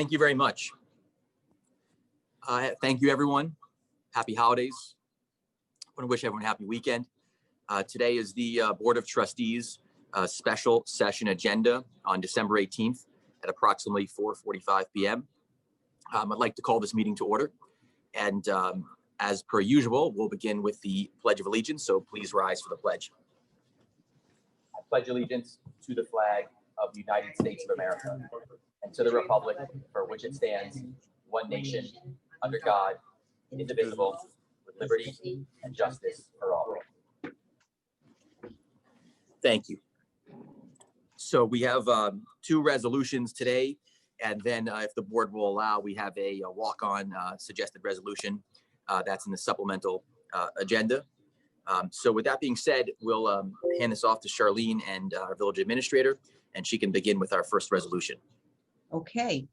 Thank you very much. Thank you, everyone. Happy holidays. I want to wish everyone a happy weekend. Today is the Board of Trustees special session agenda on December 18th at approximately 4:45 p.m. I'd like to call this meeting to order. And as per usual, we'll begin with the Pledge of Allegiance. So please rise for the pledge. I pledge allegiance to the flag of the United States of America and to the republic for which it stands, one nation, under God, indivisible, with liberty and justice for all. Thank you. So we have two resolutions today, and then if the board will allow, we have a walk-on suggested resolution that's in the supplemental agenda. So with that being said, we'll hand this off to Charlene and our village administrator, and she can begin with our first resolution. Okay.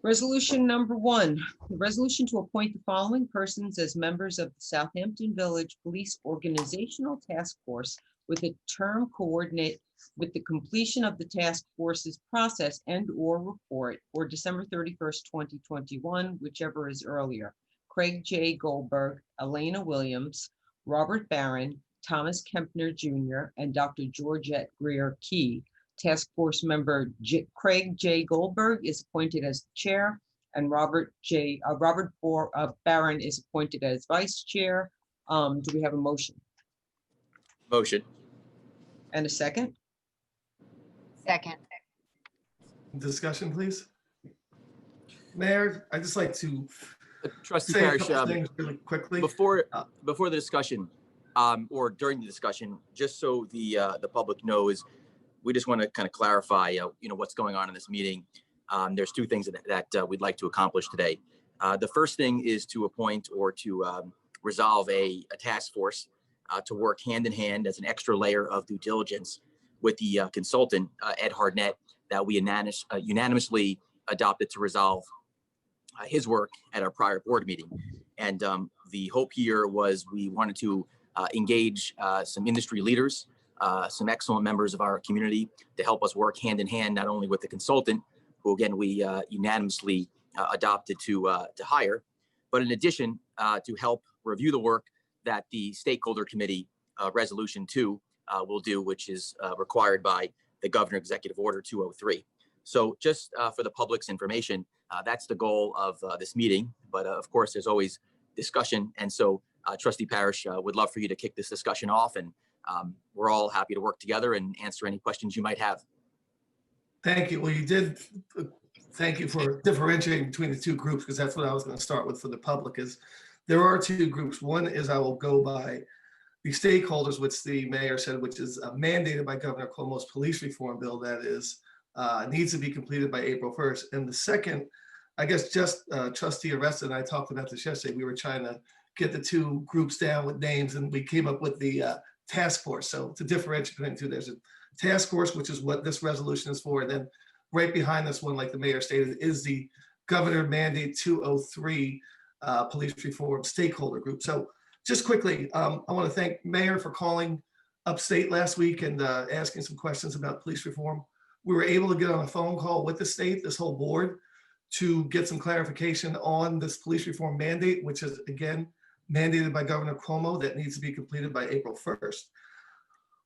Resolution number 1, the resolution to appoint the following persons as members of the Southampton Village Police Organizational Task Force with a term coordinate with the completion of the task force's process and/or report or December 31st, 2021, whichever is earlier. Craig J. Goldberg, Elena Williams, Robert Barron, Thomas Kempner Jr., and Dr. Georgette Greer Key. Task Force member Craig J. Goldberg is appointed as chair, and Robert Barron is appointed as vice chair. Do we have a motion? Motion. And a second? Second. Discussion, please. Mayor, I'd just like to Trustee say a Parrish, couple things really quickly. before the discussion or during the discussion, just so the public knows, we just want to kind of clarify, what's going on in this meeting. There's two things that we'd like to accomplish today. The first thing is to appoint or to resolve a task force to work hand in hand as an extra layer of due diligence with the consultant, Ed Hardnett, that we unanimously adopted to resolve his work at our prior board meeting. And the hope here was we wanted to engage some industry leaders, some excellent members of our community to help us work hand in hand, not only with the consultant, who again we unanimously adopted to hire, but in addition to help review the work that the stakeholder committee resolution 2 will do, which is required by the Governor Executive Order 203. So just for the public's information, that's the goal of this meeting. But of course, there's always discussion. And so Trustee Parrish would love for you to kick this discussion off, and we're all happy to work together and answer any questions you might have. Thank you. Well, you did. Thank you for differentiating between the two groups, because that's what I was going to start with for the public. Is there are two groups. One is I will go by the stakeholders, which the mayor said, which is mandated by Governor Cuomo's police reform bill that is needs to be completed by April 1st. And the second, I guess just Trustee Arrested and I talked about this yesterday. We were trying to get the two groups down with names, and we came up with the task force. So to differentiate between the two, there's a task force, which is what this resolution is for. And then right behind this one, like the mayor stated, is the Governor Mandate 203 police reform stakeholder group. So just quickly, I want to thank Mayor for calling upstate last week and asking some questions about police reform. We were able to get on a phone call with the state, this whole board, to get some clarification on this police reform mandate, which is again mandated by Governor Cuomo, that needs to be completed by April 1st.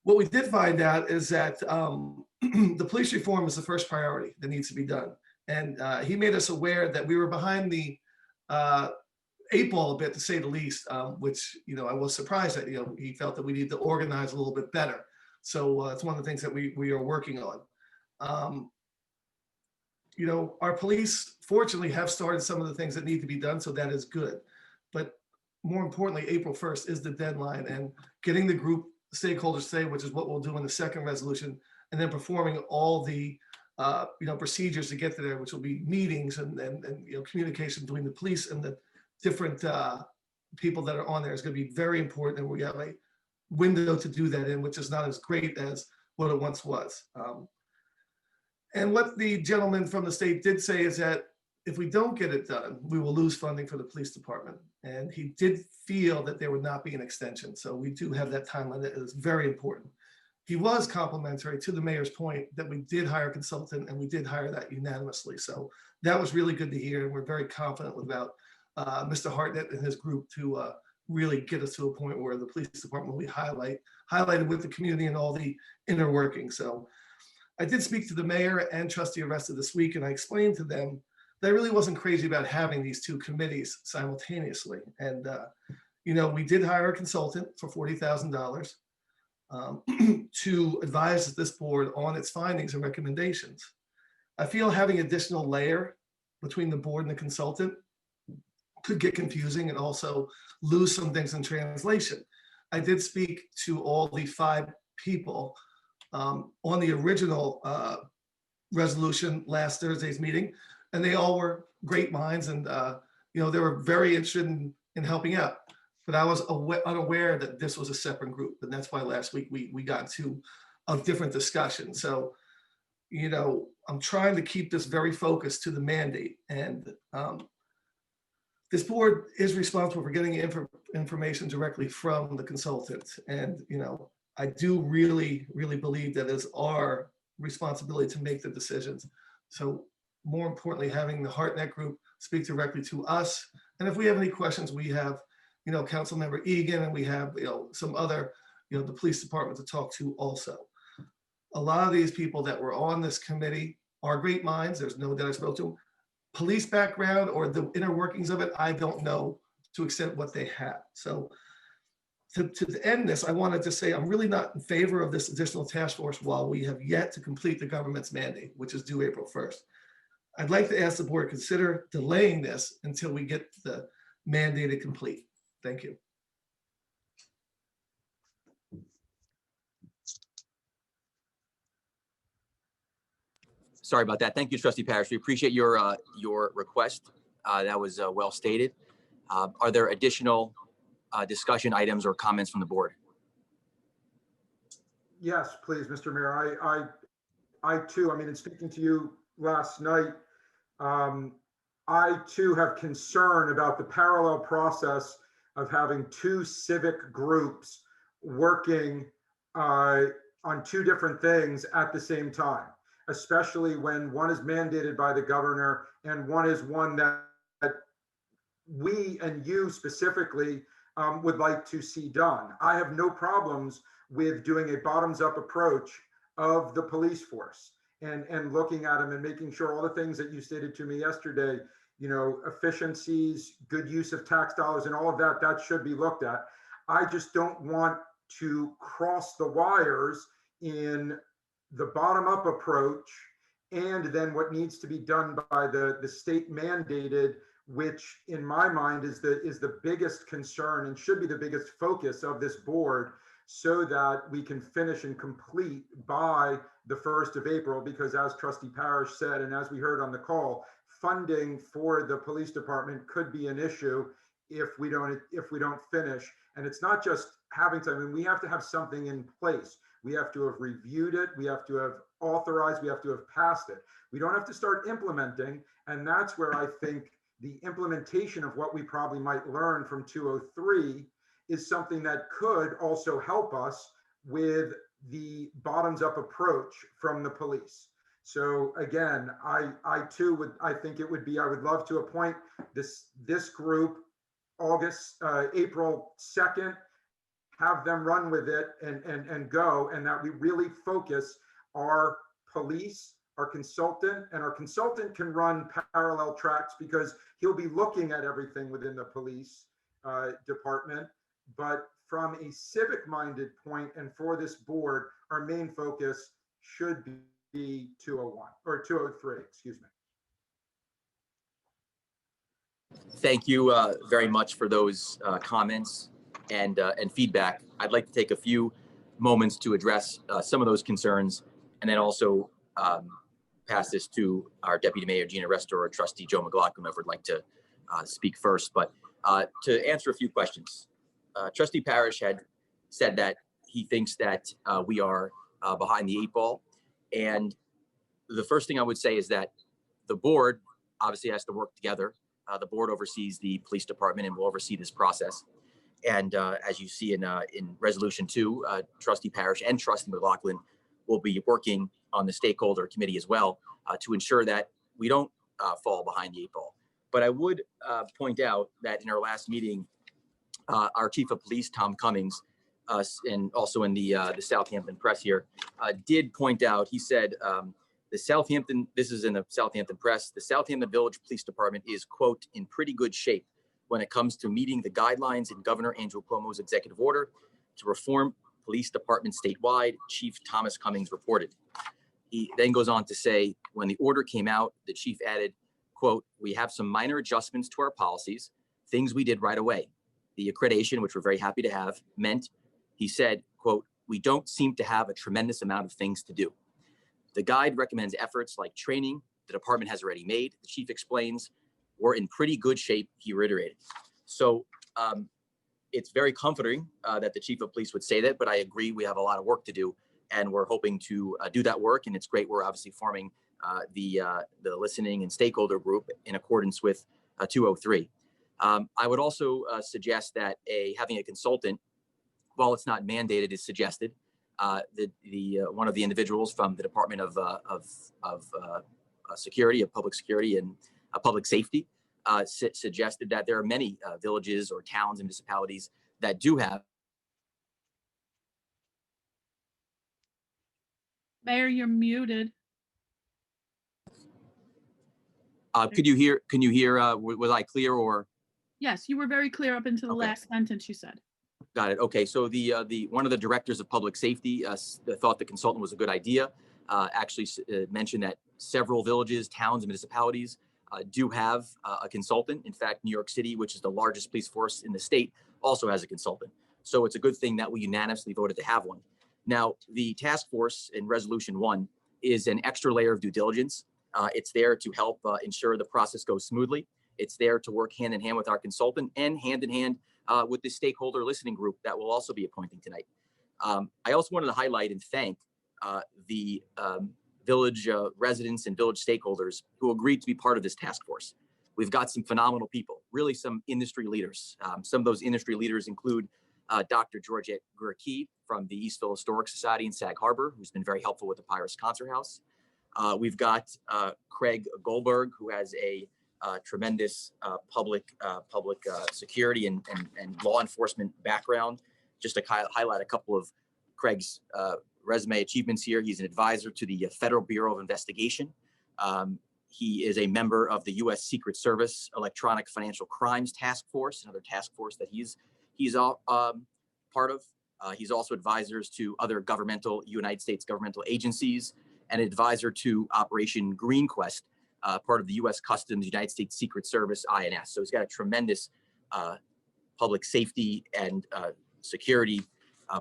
What we did find out is that the police reform is the first priority that needs to be done. And he made us aware that we were behind the 8 ball a bit, to say the least, which, I was surprised that, he felt that we need to organize a little bit better. So it's one of the things that we are working on. Our police fortunately have started some of the things that need to be done, so that is good. But more importantly, April 1st is the deadline, and getting the group stakeholders today, which is what we'll do in the second resolution, and then performing all the procedures to get to there, which will be meetings and communication between the police and the different people that are on there, is going to be very important. And we have a window to do that in, which is not as great as what it once was. And what the gentleman from the state did say is that if we don't get it done, we will lose funding for the police department. And he did feel that there would not be an extension. So we do have that timeline that is very important. he was complimentary, to the mayor's point, that we did hire a consultant and we did hire that unanimously. So that was really good to hear. And we're very confident about Mr. Hartnett and his group to really get us to a point where the police department will be highlighted with the community and all the inner workings. So I did speak to the mayor and trustee Arresta this week, and I explained to them that I really wasn't crazy about having these two committees simultaneously. And, you know, we did hire a consultant for $40,000 to advise this board on its findings and recommendations. I feel having additional layer between the board and the consultant could get confusing and also lose some things in translation. I did speak to all the 5 people on the original resolution last Thursday's meeting, and they all were great minds, and you know, they were very interested in helping out. But I was unaware that this was a separate group, and that's why last week we got into a different discussion. So, you know, I'm trying to keep this very focused to the mandate, and this board is responsible for getting information directly from the consultant. And, you know, I do really, really believe that it's our responsibility to make the decisions. So more importantly, having the Hartnett group speak directly to us. And if we have any questions, we have, you know, Councilmember Egan, and we have, you know, some other, you know, the police department to talk to also. A lot of these people that were on this committee are great minds. There's no doubt I spoke to them. Police background or the inner workings of it, I don't know to extent what they have. So to end this, I wanted to say I'm really not in favor of this additional task force while we have yet to complete the government's mandate, which is due April 1st. I'd like to ask the board to consider delaying this until we get the mandated complete. Thank you. Sorry about that. Thank you, Trustee Parrish. We appreciate your request. That was well stated. Are there additional discussion items or comments from the board? Yes, please, Mr. Mayor. I too, I mean, in speaking to you last night, I too have concern about the parallel process of having 2 civic groups working on 2 different things at the same time, especially when one is mandated by the governor and one is one that we and you specifically would like to see done. I have no problems with doing a bottoms-up approach of the police force and looking at them and making sure all the things that you stated to me yesterday, you know, efficiencies, good use of tax dollars and all of that, that should be looked at. I just don't want to cross the wires in the bottom-up approach and then what needs to be done by the state mandated, which in my mind is the biggest concern and should be the biggest focus of this board, so that we can finish and complete by the 1st of April, because as Trustee Parrish said, and as we heard on the call, funding for the police department could be an issue if we don't finish. And it's not just having to, I mean, we have to have something in place. We have to have reviewed it. We have to have authorized, we have to have passed it. We don't have to start implementing. And that's where I think the implementation of what we probably might learn from 203 is something that could also help us with the bottoms-up approach from the police. So again, I too would, I think it would be, I would love to appoint this group April 2nd, have them run with it and go, and that we really focus our police, our consultant, and our consultant can run parallel tracks because he'll be looking at everything within the police department. But from a civic-minded point and for this board, our main focus should be 201 or 203, excuse me. Thank you very much for those comments and feedback. I'd like to take a few moments to address some of those concerns, and then also pass this to our Deputy Mayor Gina Restor or Trustee Joe McLaughlin, whoever would like to speak first. But to answer a few questions, Trustee Parrish had said that he thinks that we are behind the 8 ball. And the first thing I would say is that the board obviously has to work together. The board oversees the police department and will oversee this process. And as you see in Resolution 2, Trustee Parrish and Trustee McLaughlin will be working on the stakeholder committee as well to ensure that we don't fall behind the 8 ball. But I would point out that in our last meeting, our Chief of Police, Tom Cummings, and also in the Southampton Press here, did point out, he said, the Southampton, this is in the Southampton Press, the Southampton Village Police Department is, quote, in pretty good shape when it comes to meeting the guidelines in Governor Andrew Cuomo's executive order to reform police departments statewide, Chief Thomas Cummings reported. He then goes on to say, when the order came out, the chief added, quote, we have some minor adjustments to our policies, things we did right away. The accreditation, which we're very happy to have, meant, he said, quote, we don't seem to have a tremendous amount of things to do. The guide recommends efforts like training the department has already made. The chief explains, we're in pretty good shape, he reiterated. So it's very comforting that the chief of police would say that, but I agree we have a lot of work to do, and we're hoping to do that work. And it's great we're obviously forming the listening and stakeholder group in accordance with 203. I would also suggest that having a consultant, while it's not mandated, is suggested. One of the individuals from the Department of Security, of Public Security and Public Safety, suggested that there are many villages or towns and municipalities that do have. Mayor, you're muted. Can you hear? Was I clear or? Yes, you were very clear up until the Okay. last sentence you said. Got it. Okay. So the one of the directors of public safety thought the consultant was a good idea. Actually mentioned that several villages, towns, and municipalities do have a consultant. In fact, New York City, which is the largest police force in the state, also has a consultant. So it's a good thing that we unanimously voted to have one. Now, the task force in Resolution 1 is an extra layer of due diligence. It's there to help ensure the process goes smoothly. It's there to work hand in hand with our consultant and hand in hand with the stakeholder listening group that we'll also be appointing tonight. I also wanted to highlight and thank the village residents and village stakeholders who agreed to be part of this task force. We've got some phenomenal people, really some industry leaders. Some of those industry leaders include Dr. Georgette Gurkey from the Eastville Historic Society in Sag Harbor, who's been very helpful with the Pirates Concert House. We've got Craig Goldberg, who has a tremendous public security and law enforcement background. Just to highlight a couple of Craig's resume achievements here. He's an advisor to the Federal Bureau of Investigation. He is a member of the U.S. Secret Service Electronic Financial Crimes Task Force, another task force that he's part of. He's also advisors to other United States governmental agencies, and advisor to Operation Green Quest, part of the U.S. Customs, United States Secret Service, INS. So he's got a tremendous public safety and security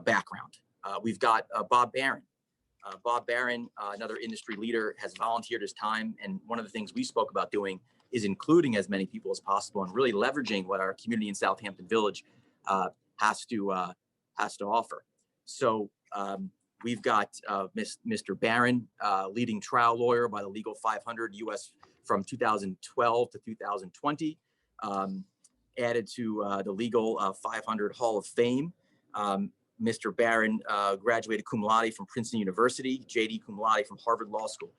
background. We've got Bob Barron. Bob Barron, another industry leader, has volunteered his time. And one of the things we spoke about doing is including as many people as possible and really leveraging what our community in Southampton Village has to offer. So we've got Mr. Barron, leading trial lawyer by the Legal 500 U.S. from 2012 to 2020, added to the Legal 500 Hall of Fame. Mr. Barron graduated cum laude from Princeton University, JD cum laude from Harvard Law School.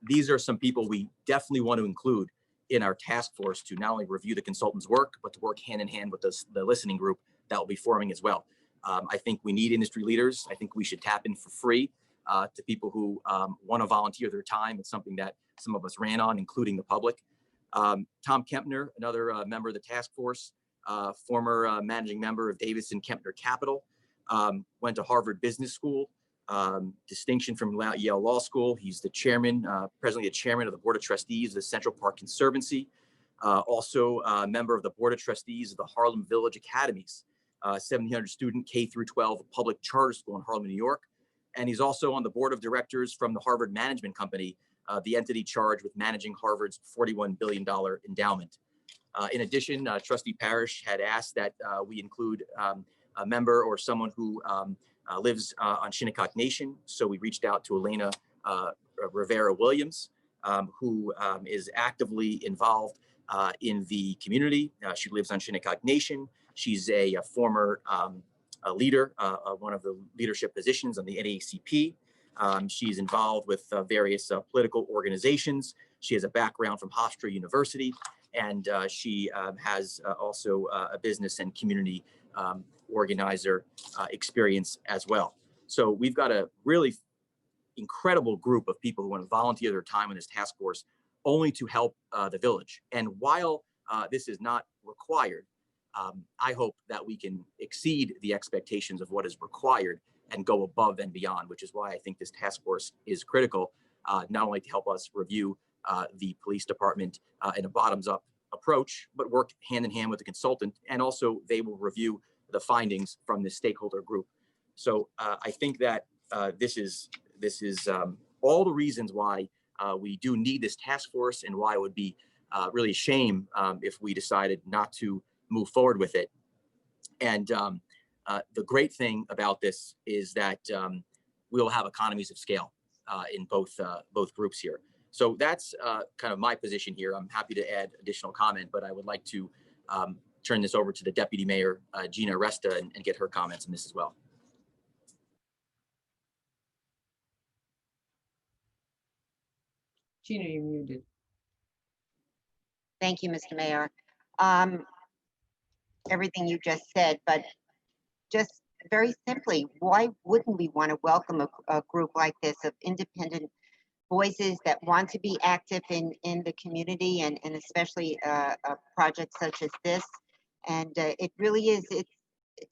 These are some people we definitely want to include in our task force to not only review the consultant's work, but to work hand in hand with the listening group that will be forming as well. I think we need industry leaders. I think we should tap in for free to people who want to volunteer their time. It's something that some of us ran on, including the public. Tom Kempner, another member of the task force, former managing member of Davidson Kempner Capital, went to Harvard Business School, distinction from Yale Law School. He's the chairman, presently the chairman of the Board of Trustees of the Central Park Conservancy, also a member of the Board of Trustees of the Harlem Village Academies, 1,700 student K through 12 public charter school in Harlem, New York. And he's also on the board of directors from the Harvard Management Company, the entity charged with managing Harvard's $41 billion endowment. In addition, Trustee Parrish had asked that we include a member or someone who lives on Shinnecock Nation. So we reached out to Elena Rivera Williams, who is actively involved in the community. She lives on Shinnecock Nation. She's a former a leader, one of the leadership positions on the NAACP. She's involved with various political organizations. She has a background from Hofstra University, and she has also a business and community organizer experience as well. So we've got a really incredible group of people who want to volunteer their time in this task force only to help the village. And while this is not required, I hope that we can exceed the expectations of what is required and go above and beyond, which is why I think this task force is critical, not only to help us review the police department in a bottoms-up approach, but work hand in hand with the consultant, and also they will review the findings from the stakeholder group. So I think that this is all the reasons why we do need this task force, and why it would be really a shame if we decided not to move forward with it. And the great thing about this is that we will have economies of scale in both groups here. So that's kind of my position here. I'm happy to add additional comment, but I would like to turn this over to the Deputy Mayor, Gina Resta, and get her comments on this as well. Gina, you're muted. Thank you, Mr. Mayor. Everything you just said, but just very simply, why wouldn't we want to welcome a group like this of independent voices that want to be active in the community, and especially a project such as this? And it really is,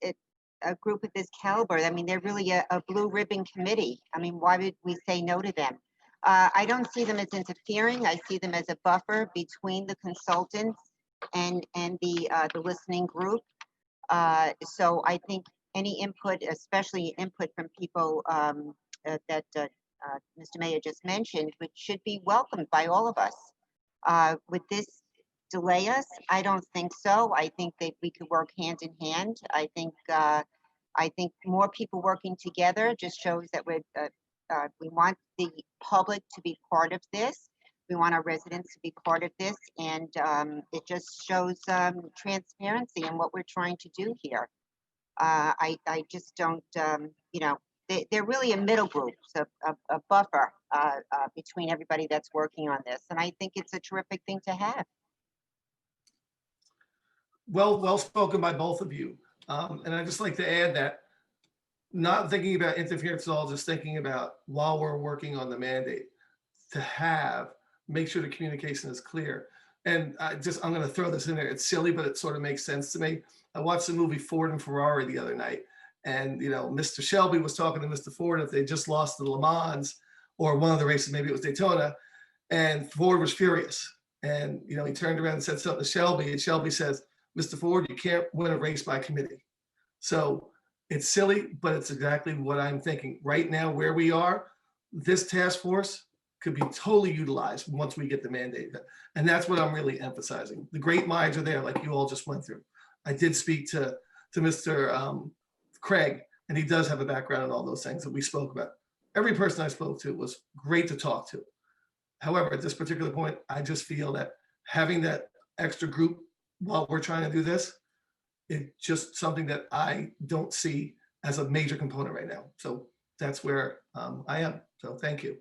it's a group of this caliber. I mean, they're really a blue ribbon committee. I mean, why would we say no to them? I don't see them as interfering. I see them as a buffer between the consultants and the listening group. So I think any input, especially input from people that Mr. Mayor just mentioned, which should be welcomed by all of us. Would this delay us? I don't think so. I think that we could work hand in hand. I think more people working together just shows that we want the public to be part of this. We want our residents to be part of this, and it just shows transparency in what we're trying to do here. I just don't, you know, they're really a middle group, so a buffer between everybody that's working on this, and I think it's a terrific thing to have. Well spoken by both of you. And I'd just like to add that, not thinking about interference at all, just thinking about while we're working on the mandate, to make sure the communication is clear. And I'm going to throw this in there. It's silly, but it sort of makes sense to me. I watched the movie Ford and Ferrari the other night, and you know, Mr. Shelby was talking to Mr. Ford if they just lost to Le Mans or one of the races, maybe it was Daytona, and Ford was furious. And you know, he turned around and said something to Shelby, and Shelby says, "Mr. Ford, you can't win a race by committee." So it's silly, but it's exactly what I'm thinking. Right now, where we are, this task force could be totally utilized once we get the mandate. And that's what I'm really emphasizing. The great minds are there, like you all just went through. I did speak to Mr. Craig, and he does have a background in all those things that we spoke about. Every person I spoke to was great to talk to. However, at this particular point, I just feel that having that extra group while we're trying to do this, it's just something that I don't see as a major component right now. So that's where I am. So thank you.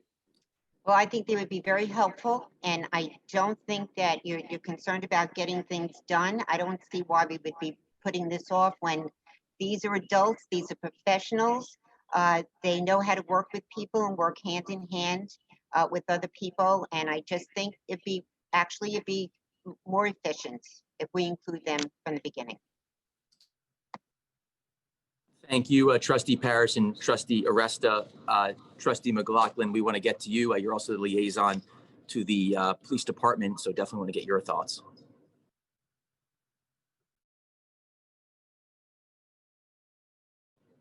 Well, I think they would be very helpful, and I don't think that you're concerned about getting things done. I don't see why we would be putting this off when these are adults, these are professionals. They know how to work with people and work hand in hand with other people, and I just think it'd be more efficient if we include them from the beginning. Thank you, Trustee Parrish and Trustee Aresta. Trustee McLaughlin, we want to get to you. You're also the liaison to the police department, so definitely want to get your thoughts.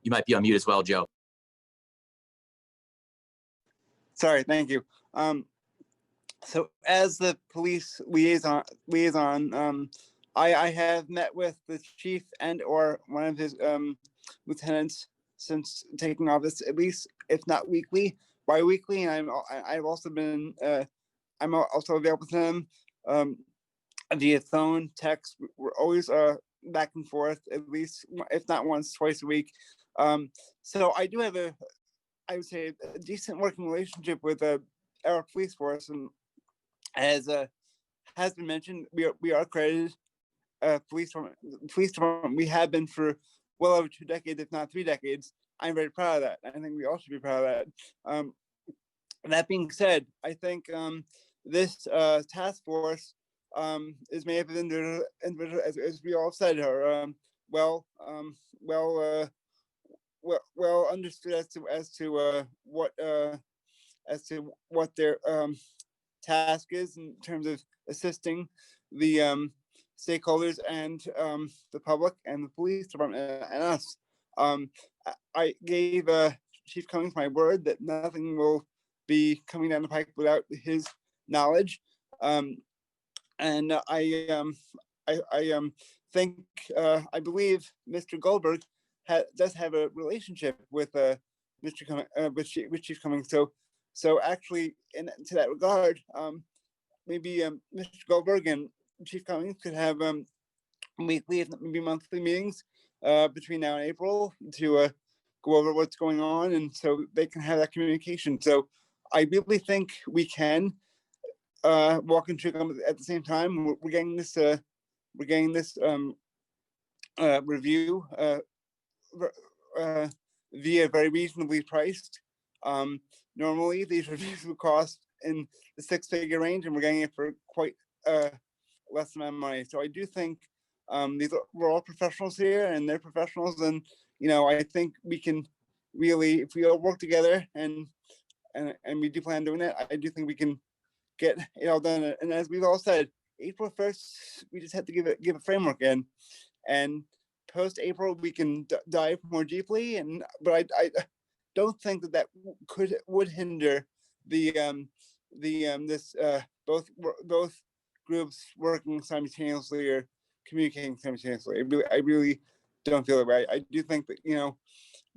You might be on mute as well, Joe. Sorry, thank you. So as the police liaison, I have met with the chief and or one of his lieutenants since taking office, at least if not weekly, bi-weekly, and I've also been I'm also available to them via phone, text. We're always back and forth at least, if not once, twice a week. So I do have I would say, a decent working relationship with our police force, and as has been mentioned, we are accredited police department. We have been for well over 2 decades, if not 3 decades. I'm very proud of that. I think we all should be proud of that. That being said, I think this task force is made up of individuals, as we all said, are well understood as to what their task is in terms of assisting the stakeholders and the public and the police department and us. I gave Chief Cummings my word that nothing will be coming down the pike without his knowledge, and I think I believe Mr. Goldberg does have a relationship with Mr. with Chief Cummings. So actually, to that regard, maybe Mr. Goldberg and Chief Cummings could have weekly, if not maybe monthly meetings between now and April to go over what's going on, and so they can have that communication. So I really think we can walk and chew gum at the same time. We're getting this review via very reasonably priced. Normally these reviews would cost in the 6-figure range, and we're getting it for quite less amount of money. So I do think we're all professionals here, and they're professionals, and I think we can really, if we all work together and we do plan on doing that, I do think we can get it all done. And as we've all said, April 1st, we just have to give a framework in, and post April we can dive more deeply. But I don't think that would hinder both groups working simultaneously or communicating simultaneously. I really don't feel that way. I do think that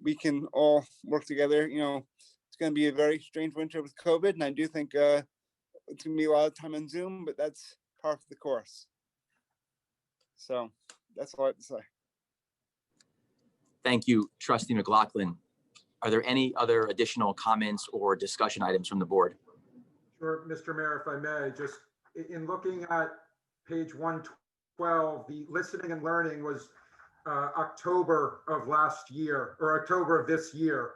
we can all work together. It's going to be a very strange winter with COVID, and I do think it's going to be a lot of time on Zoom, but that's part of the course. So that's all I have to say. Thank you, Trustee McLaughlin. Are there any other additional comments or discussion items from the board? Sure, Mr. Mayor, if I may, just in looking at page 112, the listening and learning was October of last year, or October of this year,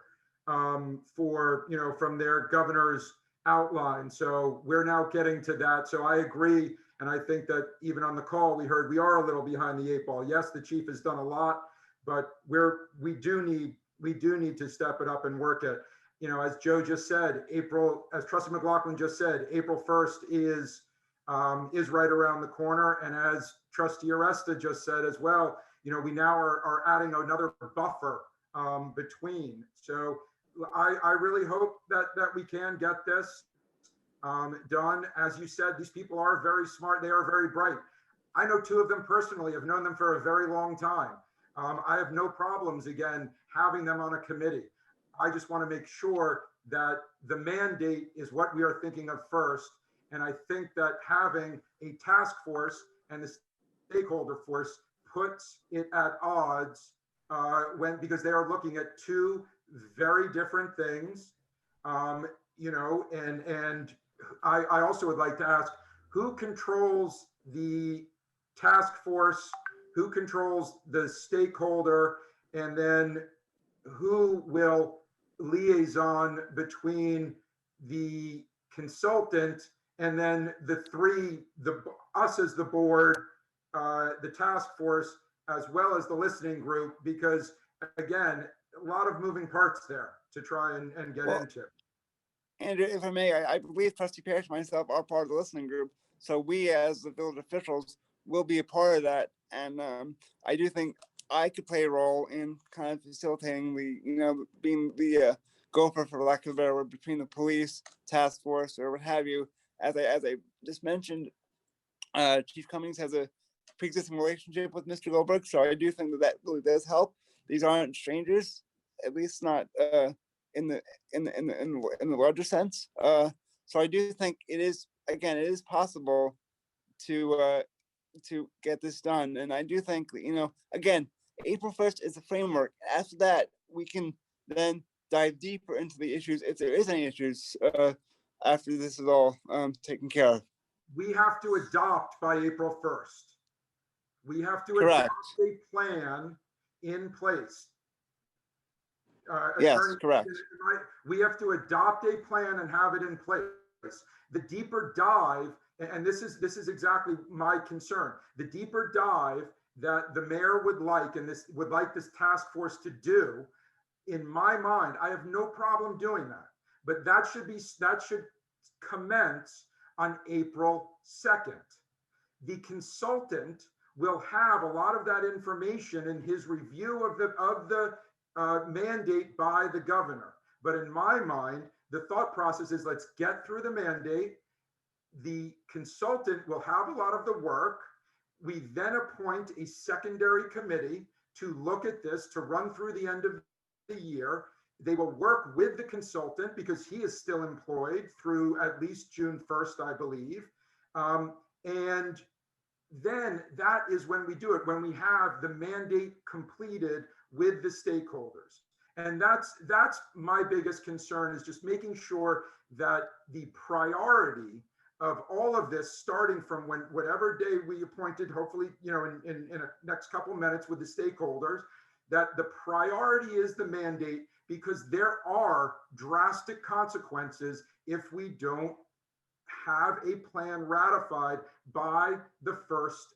for, from their governor's outline. So we're now getting to that. So I agree. And I think that even on the call, we heard we are a little behind the 8 ball. Yes, the chief has done a lot, but we do need to step it up and work it. As Joe just said, as Trustee McLaughlin just said, April 1st is right around the corner. And as Trustee Aresta just said as well, we now are adding another buffer between. So I really hope that we can get this done. As you said, these people are very smart. They are very bright. I know 2 of them personally. I've known them for a very long time. I have no problems, again, having them on a committee. I just want to make sure that the mandate is what we are thinking of first. And I think that having a task force and the stakeholder force puts it at odds because they are looking at 2 very different things, and I also would like to ask, who controls the task force, who controls the stakeholder, and then who will liaison between the consultant and then us as the board, the task force, as well as the listening group, because again, a lot of moving parts there to try and get into. And if I may, I believe Trustee Parrish and myself are part of the listening group. So we as the village officials will be a part of that. And I do think I could play a role in kind of facilitating being the gopher, for lack of a better word, between the police, task force, or what have you. As I just mentioned, Chief Cummings has a pre-existing relationship with Mr. Goldberg. So I do think that really does help. These aren't strangers, at least not in the larger sense. So I do think it is possible to to get this done. And I do think that, again, April 1st is the framework. After that, we can then dive deeper into the issues, if there is any issues, after this is all taken care of. We have to adopt by April 1st. We have to Correct. adopt a plan in place. Yes, Attorney, correct. right? We have to adopt a plan and have it in place. The deeper dive, and this is exactly my concern, the deeper dive that the mayor would like, and this task force to do, in my mind, I have no problem doing that. But that should commence on April 2nd. The consultant will have a lot of that information in his review of the mandate by the governor. But in my mind, the thought process is, let's get through the mandate. The consultant will have a lot of the work. We then appoint a secondary committee to look at this, to run through the end of the year. They will work with the consultant because he is still employed through at least June 1st, I believe. And then that is when we do it, when we have the mandate completed with the stakeholders. And that's my biggest concern, is just making sure that the priority of all of this, starting from whatever day we appointed, hopefully, in a next couple minutes with the stakeholders, that the priority is the mandate, because there are drastic consequences if we don't have a plan ratified by the 1st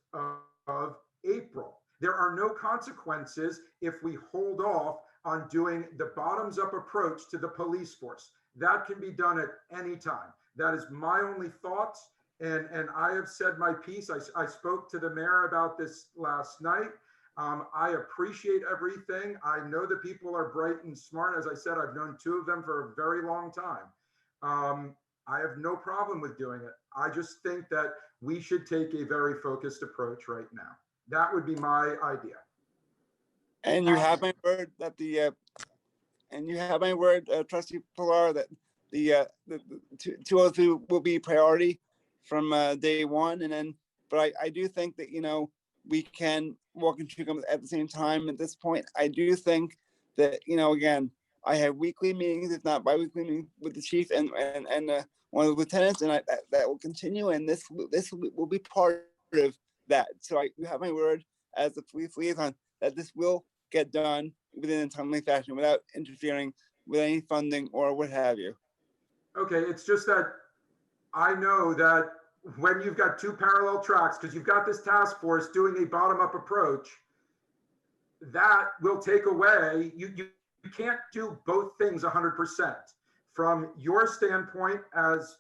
of April. There are no consequences if we hold off on doing the bottoms-up approach to the police force. That can be done at any time. That is my only thoughts. And I have said my piece. I spoke to the mayor about this last night. I appreciate everything. I know that people are bright and smart. As I said, I've known two of them for a very long time. I have no problem with doing it. I just think that we should take a very focused approach right now. That would be my idea. And you have my word that Trustee Pilar, that the 203 will be priority from day one. And then, but I do think that, we can walk and chew gum at the same time. At this point, I do think that, again, I have weekly meetings, if not bi-weekly meetings, with the chief and one of the lieutenants, and that will continue. And this will be part of that. So you have my word as the police liaison that this will get done within a timely fashion without interfering with any funding or what have you. Okay, it's just that I know that when you've got two parallel tracks, because you've got this task force doing a bottom-up approach, that will take away, you can't do both things 100%. From your standpoint as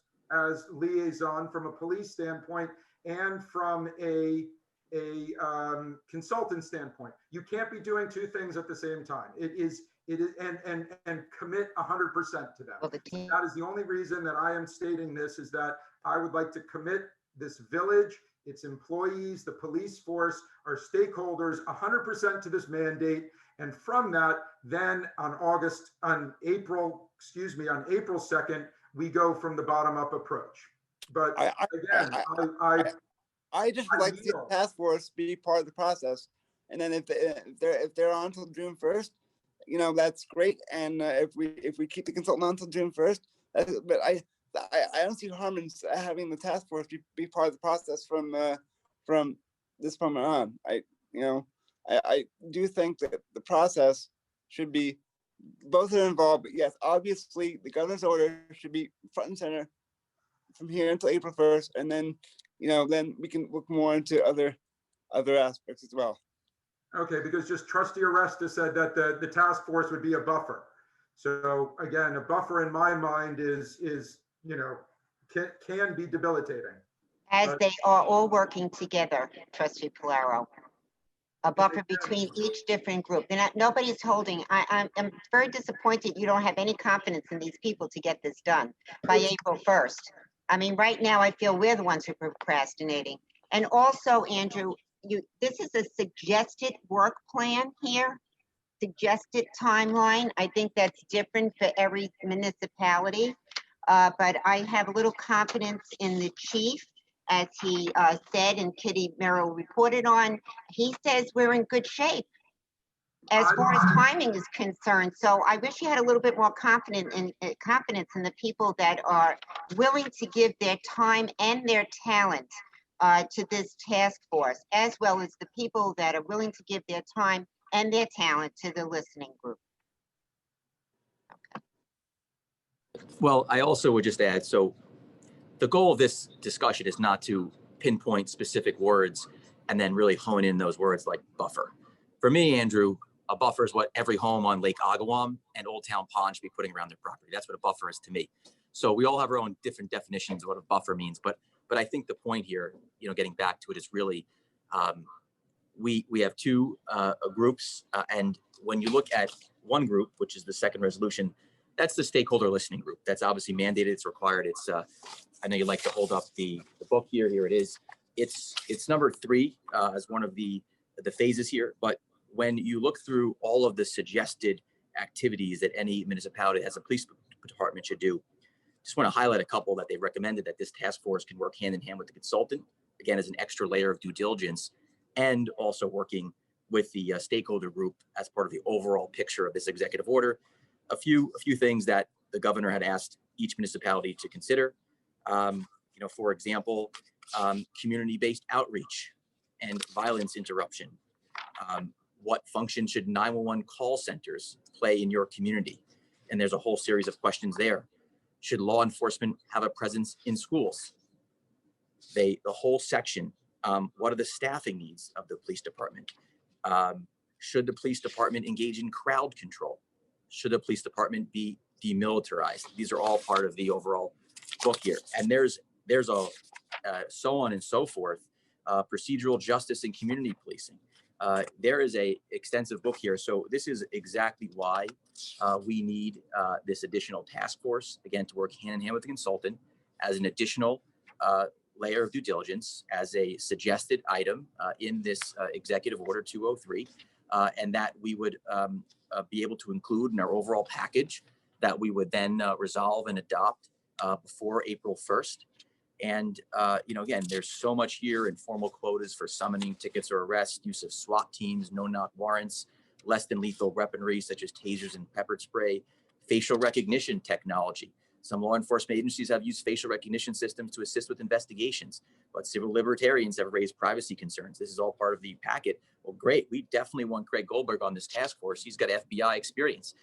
liaison, from a police standpoint, and from a consultant standpoint, you can't be doing two things at the same time. It is and commit 100% to them. Well, That is the only reason that I am stating this, is that I would like to commit this village, its employees, the police force, our stakeholders 100% to this mandate. And from that, then on April 2nd, we go from the bottom up approach. But I just would like to see the task force be part of the process. And then if they're on until June 1st, that's great. And if we keep the consultant on until June 1st, but I don't see harm in having the task force be part of the process from this moment on. I do think that the process should be, both are involved, but yes, obviously the governor's order should be front and center from here until April 1st. And then, then we can look more into other aspects as well. Okay, because just Trustee Aresta said that the task force would be a buffer. So again, a buffer in my mind is can be debilitating. As they are all working together, Trustee Polaro. A buffer between each different group. Nobody's holding. I'm very disappointed you don't have any confidence in these people to get this done by April 1st. I mean, right now I feel we're the ones who are procrastinating. And also, Andrew, this is a suggested work plan here, suggested timeline. I think that's different for every municipality. But I have a little confidence in the chief as he said and Kitty Merrill reported on, he says we're in good shape as far as timing is concerned. So I wish you had a little bit more confidence in the people that are willing to give their time and their talent to this task force, as well as the people that are willing to give their time and their talent to the listening group. Well, I also would just add, so the goal of this discussion is not to pinpoint specific words and then really hone in those words like buffer. For me, Andrew, a buffer is what every home on Lake Agawam and Old Town Pond should be putting around their property. That's what a buffer is to me. So we all have our own different definitions of what a buffer means, but I think the point here, getting back to it, is really we have two groups, and when you look at one group, which is the second resolution, that's the stakeholder listening group. That's obviously mandated. It's required. It's I know you like to hold up the book here. Here it is. It's number 3 as one of the phases here. But when you look through all of the suggested activities that any municipality as a police department should do, just want to highlight a couple that they recommended that this task force can work hand in hand with the consultant, again, as an extra layer of due diligence, and also working with the stakeholder group as part of the overall picture of this executive order. A few things that the governor had asked each municipality to consider. For example, community-based outreach and violence interruption. What function should 911 call centers play in your community? And there's a whole series of questions there. Should law enforcement have a presence in schools? The whole section. What are the staffing needs of the police department? Should the police department engage in crowd control? Should the police department be demilitarized? These are all part of the overall book here. And there's a so on and so forth, procedural justice and community policing. There is a extensive book here. So this is exactly why we need this additional task force, again, to work hand in hand with the consultant as an additional layer of due diligence, as a suggested item in this executive order 203, and that we would be able to include in our overall package that we would then resolve and adopt before April 1st. And, again, there's so much here: informal quotas for summoning, tickets or arrests, use of SWAT teams, no-knock warrants, less than lethal weaponry such as tasers and pepper spray, facial recognition technology. Some law enforcement agencies have used facial recognition systems to assist with investigations, but civil libertarians have raised privacy concerns. This is all part of the packet. Well, great. We definitely want Craig Goldberg on this task force. He's got FBI experience.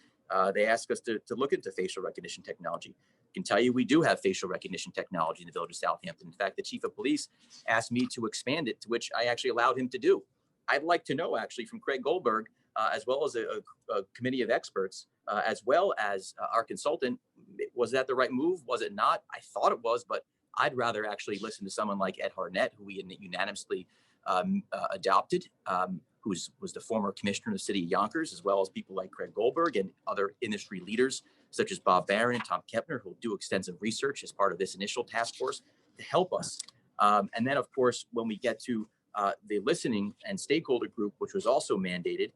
They asked us to look into facial recognition technology. I can tell you we do have facial recognition technology in the village of Southampton. In fact, the chief of police asked me to expand it, to which I actually allowed him to do. I'd like to know, actually, from Craig Goldberg, as well as a committee of experts, as well as our consultant, was that the right move? Was it not? I thought it was, but I'd rather actually listen to someone like Ed Harnett, who we unanimously adopted, who was the former commissioner of the city of Yonkers, as well as people like Craig Goldberg and other industry leaders, such as Bob Barron and Tom Kepner, who will do extensive research as part of this initial task force to help us. And then, of course, when we get to the listening and stakeholder group, which was also mandated,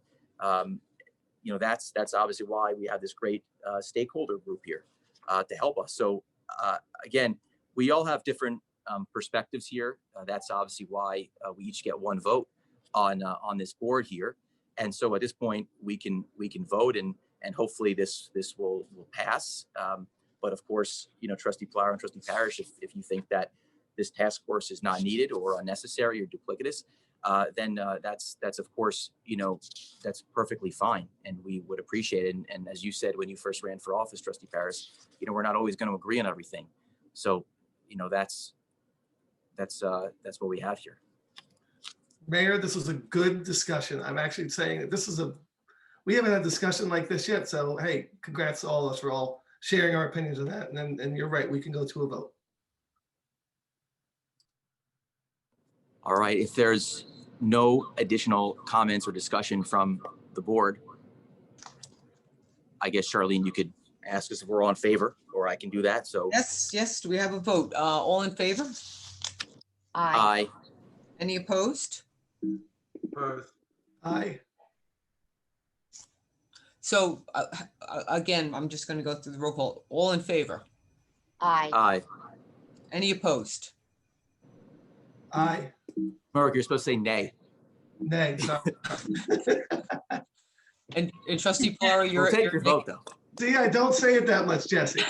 that's obviously why we have this great stakeholder group here to help us. So again, we all have different perspectives here. That's obviously why we each get one vote on this board here. And so at this point, we can vote and hopefully this will pass. But of course, Trustee Plower and Trustee Parrish, if you think that this task force is not needed or unnecessary or duplicitous, then that's of course, that's perfectly fine, and we would appreciate it. And as you said when you first ran for office, Trustee Parrish, we're not always going to agree on everything. So, that's what we have here. Mayor, this was a good discussion. I'm actually saying that we haven't had a discussion like this yet. So, hey, congrats to all of us for all sharing our opinions on that. And you're right, we can go to a vote. All right, if there's no additional comments or discussion from the board, I guess, Charlene, you could ask us if we're all in favor, or I can do that. So Yes, do we have a vote? All in favor? aye. Any opposed? Opposed. Aye. So again, I'm just going to go through the roll call. All in favor? Aye. Aye. Any opposed? Aye. Mark, you're supposed to say nay. Nay, sorry. And trustee Polaro, We'll you're, take you're your vote, though. See, I don't say it that much, Jesse.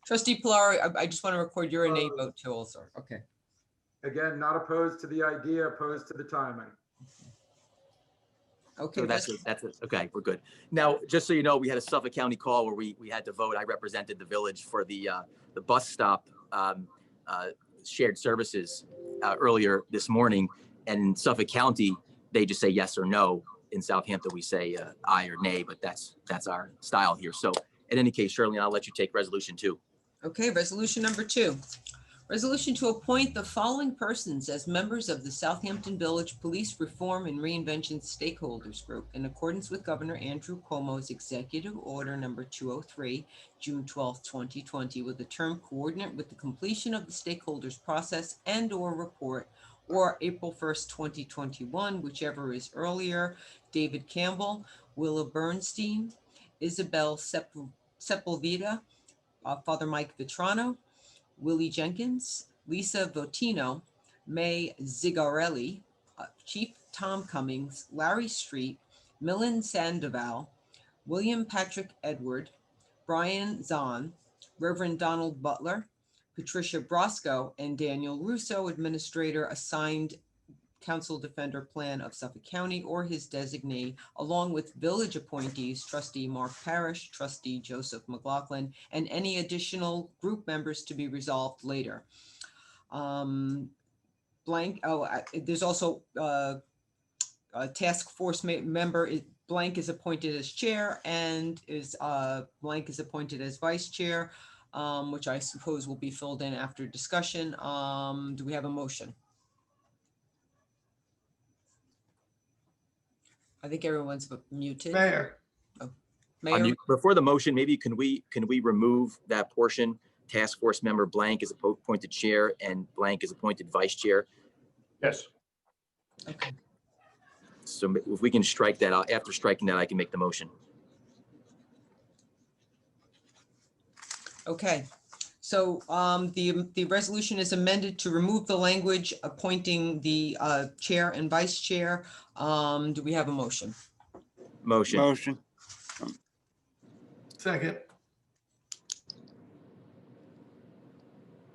trustee Polaro, I just want to record you're a nay vote too also. Okay. Again, not opposed to the idea, opposed to the timing. Okay. So okay, we're good. Now, just so you know, we had a Suffolk County call where we had to vote. I represented the village for the bus stop shared services earlier this morning. And in Suffolk County, they just say yes or no. In Southampton, we say aye or nay, but that's our style here. So in any case, Shirley, I'll let you take resolution 2. Okay, resolution number 2. Resolution to appoint the following persons as members of the Southampton Village Police Reform and Reinvention Stakeholders Group in accordance with Governor Andrew Cuomo's Executive Order number 203, June 12, 2020, with the term coordinate with the completion of the stakeholders process and/or report, or April 1st, 2021, whichever is earlier. David Campbell, Willa Bernstein, Isabel Sepulveda, Father Mike Vitrano, Willie Jenkins, Lisa Votino, May Zigarelli, Chief Tom Cummings, Larry Street, Millen Sandoval, William Patrick Edward, Brian Zahn, Reverend Donald Butler, Patricia Brosco, and Daniel Russo, Administrator assigned Council Defender Plan of Suffolk County or his designee, along with village appointees, trustee Mark Parrish, trustee Joseph McLaughlin, and any additional group members to be resolved later. There's also a task force member, blank is appointed as chair, and blank is appointed as vice chair, which I suppose will be filled in after discussion. Do we have a motion? I think everyone's muted. Mayor, Mayor, Before the motion, maybe can we remove that portion? Task force member blank is appointed chair and blank is appointed vice chair. Yes. okay. So if we can strike that out, after striking that, I can make the motion. Okay, so the resolution is amended to remove the language appointing the chair and vice chair. Do we have a motion? Motion. Motion. second.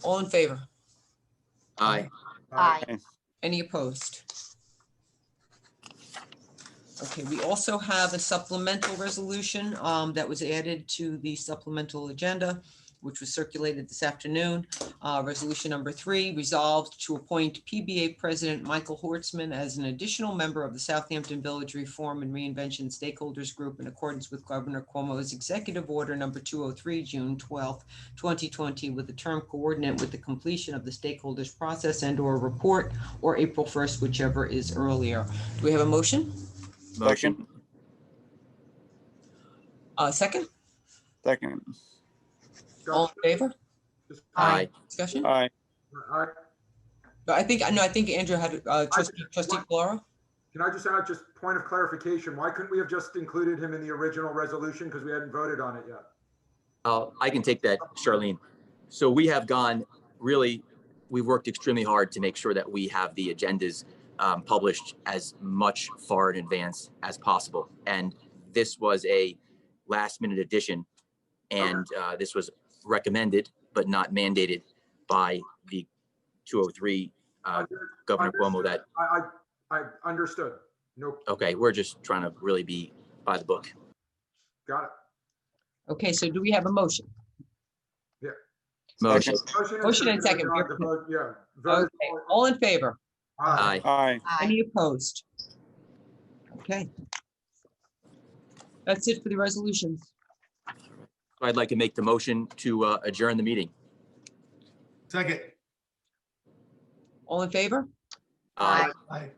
All in favor? Aye. Aye. Any opposed? Okay, we also have a supplemental resolution that was added to the supplemental agenda, which was circulated this afternoon. Resolution number 3, resolved to appoint PBA President Michael Hortzman as an additional member of the Southampton Village Reform and Reinvention Stakeholders Group in accordance with Governor Cuomo's Executive Order number 203, June 12, 2020, with the term coordinate with the completion of the stakeholders process and/or report, or April 1st, whichever is earlier. Do we have a motion? Motion. Second? Second. All in favor? Aye. Discussion? Aye. Aye. I think Andrew had trustee Polaro. Can I just add, just point of clarification, why couldn't we have just included him in the original resolution because we hadn't voted on it yet? I can take that, Charlene. So we have we've worked extremely hard to make sure that we have the agendas published as much far in advance as possible. And this was a last minute addition. And this was recommended, but not mandated by the 203 Governor Cuomo that, I understood. Nope. okay, we're just trying to really be by the book. Got it. Okay, so do we have a motion? Motion. Motion and second. Yeah. Okay, all in favor? Aye. Aye. Aye. Any opposed? Okay. That's it for the resolutions. I'd like to make the motion to adjourn the meeting. Second. All in favor? Aye. Aye. Aye.